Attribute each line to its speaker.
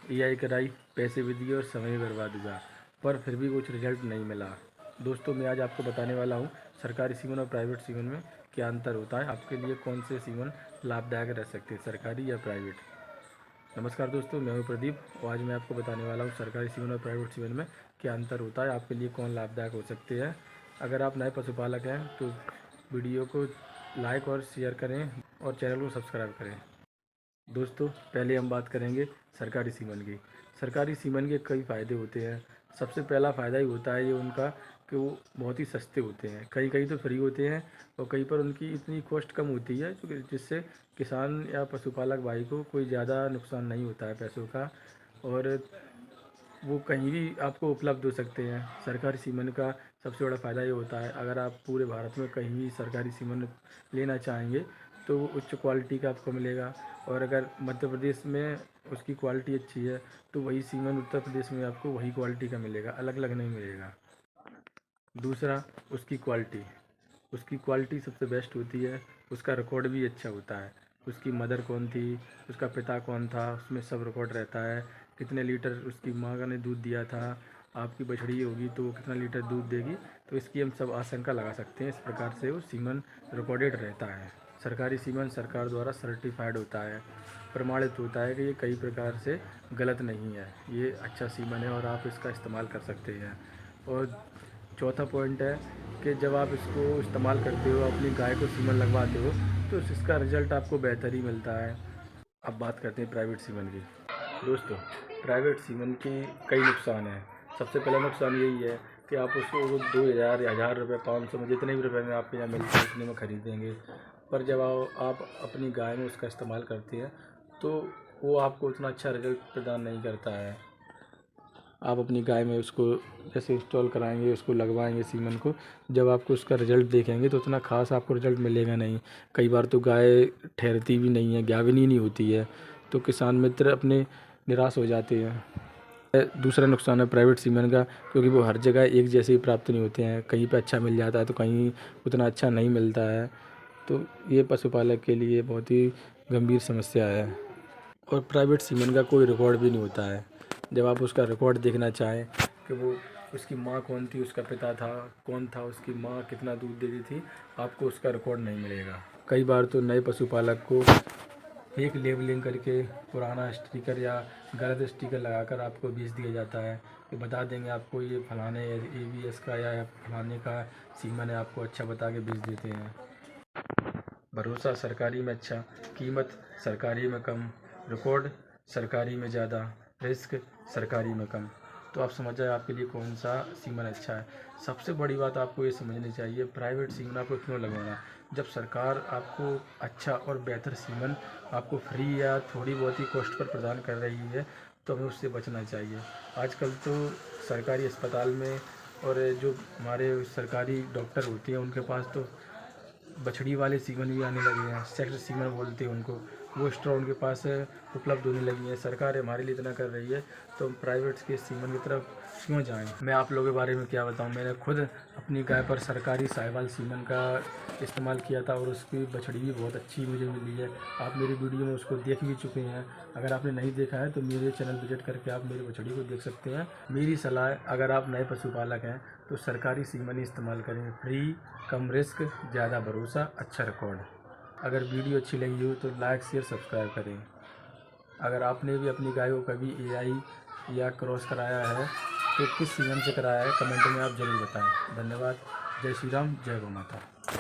Speaker 1: AI कराई, पैसे भी दिए और समय भी बर्बाद हुआ, पर फिर भी कुछ रिजल्ट नहीं मिला। दोस्तों, मैं आज आपको बताने वाला हूँ सरकारी सीमन और प्राइवेट सीमन में क्या अंतर होता है, आपके लिए कौन से सीमन लाभदायक रह सकते हैं, सरकारी या प्राइवेट। नमस्कार दोस्तों, मैं हूं प्रदीप और आज मैं आपको बताने वाला हूं सरकारी सीमन और प्राइवेट सीमन में क्या अंतर होता है, आपके लिए कौन लाभदायक हो सकते हैं। अगर आप नए पशुपालक हैं तो वीडियो को लाइक और शेयर करें और चैनल को सब्सक्राइब करें। दोस्तों, पहले हम बात करेंगे सरकारी सीमन की। सरकारी सीमन के कई फ़ायदे होते हैं। सबसे पहला फ़ायदा ही होता है ये उनका कि वो बहुत ही सस्ते होते हैं। कहीं कहीं तो फ्री होते हैं और कहीं पर उनकी इतनी कॉस्ट कम होती है जिससे किसान या पशुपालक भाई को कोई ज़्यादा नुकसान नहीं होता है पैसों का, और वो कहीं भी आपको उपलब्ध हो सकते हैं। सरकारी सीमन का सबसे बड़ा फ़ायदा ये होता है, अगर आप पूरे भारत में कहीं भी सरकारी सीमन लेना चाहेंगे तो वो उच्च क्वालिटी का आपको मिलेगा, और अगर मध्य प्रदेश में उसकी क्वालिटी अच्छी है तो वही सीमन उत्तर प्रदेश में आपको वही क्वालिटी का मिलेगा, अलग अलग नहीं मिलेगा। दूसरा, उसकी क्वालिटी सबसे बेस्ट होती है। उसका रिकॉर्ड भी अच्छा होता है, उसकी मदर कौन थी, उसका पिता कौन था, उसमें सब रिकॉर्ड रहता है। कितने लीटर उसकी माँ ने दूध दिया था, आपकी बछड़ी होगी तो वो कितना लीटर दूध देगी, तो इसकी हम सब आशंका लगा सकते हैं। इस प्रकार से वो सीमन रिकॉर्डेड रहता है। सरकारी सीमन सरकार द्वारा सर्टिफाइड होता है, प्रमाणित होता है कि ये कई प्रकार से गलत नहीं है, ये अच्छा सीमन है और आप इसका इस्तेमाल कर सकते हैं। और चौथा पॉइंट है कि जब आप इसको इस्तेमाल करते हो, अपनी गाय को सीमन लगवाते हो, तो इसका रिज़ल्ट आपको बेहतर ही मिलता है। अब बात करते हैं प्राइवेट सीमन की। दोस्तों, प्राइवेट सीमन के कई नुकसान हैं। सबसे पहला नुकसान यही है कि आप उसको 2000 या 1000 रुपये, 500 में, जितने भी रुपए में आपके यहाँ मिलते हैं उतने में ख़रीदेंगे, पर जब आप अपनी गाय में उसका इस्तेमाल करते हैं तो वो आपको उतना अच्छा रिजल्ट प्रदान नहीं करता है। आप अपनी गाय में उसको जैसे इंस्टॉल कराएंगे, उसको लगवाएंगे सीमन को, जब आपको उसका रिज़ल्ट देखेंगे तो उतना ख़ास आपको रिज़ल्ट मिलेगा नहीं। कई बार तो गाय ठहरती भी नहीं है, गाभिनी नहीं होती है, तो किसान मित्र अपने निराश हो जाते हैं। दूसरा नुकसान है प्राइवेट सीमन का, क्योंकि वो हर जगह एक जैसे ही प्राप्त नहीं होते हैं। कहीं पे अच्छा मिल जाता है तो कहीं उतना अच्छा नहीं मिलता है, तो ये पशुपालक के लिए बहुत ही गंभीर समस्या है। और प्राइवेट सीमन का कोई रिकॉर्ड भी नहीं होता है। जब आप उसका रिकॉर्ड देखना चाहें कि वो उसकी माँ कौन थी, उसका पिता था कौन था, उसकी माँ कितना दूध देती थी, आपको उसका रिकॉर्ड नहीं मिलेगा। कई बार तो नए पशुपालक को फेक लेबलिंग करके पुराना स्टिकर या गलत स्टिकर लगाकर आपको बेच दिया जाता है कि बता देंगे आपको ये फलाने ABS का या फलाने का सीमन है, आपको अच्छा बता के बेच देते हैं। भरोसा सरकारी में अच्छा, कीमत सरकारी में कम, रिकॉर्ड सरकारी में ज़्यादा, रिस्क सरकारी में कम। तो आप समझ जाए आपके लिए कौन सा सीमन अच्छा है। सबसे बड़ी बात आपको ये समझनी चाहिए, प्राइवेट सीमन आपको क्यों लगवाना। जब सरकार आपको अच्छा और बेहतर सीमन आपको फ्री या थोड़ी बहुत ही कॉस्ट पर प्रदान कर रही है तो हमें उससे बचना चाहिए। आजकल तो सरकारी अस्पताल में और जो हमारे सरकारी डॉक्टर होते हैं उनके पास तो बछड़ी वाले सीमन भी आने लगे हैं, सेक्स सीमन बोलते हैं उनको, वो स्ट्रॉ उनके पास उपलब्ध होने लगी है। सरकार हमारे लिए इतना कर रही है तो हम प्राइवेट के सीमन की तरफ क्यों जाएं। मैं आप लोगों के बारे में क्या बताऊं, मैंने खुद अपनी गाय पर सरकारी साहिवाल सीमन का इस्तेमाल किया था और उसकी बछड़ी भी बहुत अच्छी मुझे मिली है। आप मेरी वीडियो में उसको देख भी चुके हैं। अगर आपने नहीं देखा है तो मेरे चैनल विजिट करके आप मेरी बछड़ी को देख सकते हैं। मेरी सलाह है, अगर आप नए पशुपालक हैं तो सरकारी सीमन ही इस्तेमाल करें, फ्री, कम रिस्क, ज़्यादा भरोसा, अच्छा रिकॉर्ड। अगर वीडियो अच्छी लगी हो तो लाइक शेयर सब्सक्राइब करें। अगर आपने भी अपनी गाय को कभी एआई या क्रॉस कराया है तो किस सीजन से कराया है, कमेंट में आप ज़रूर बताएं। धन्यवाद। जय श्री राम, जय गौ माता।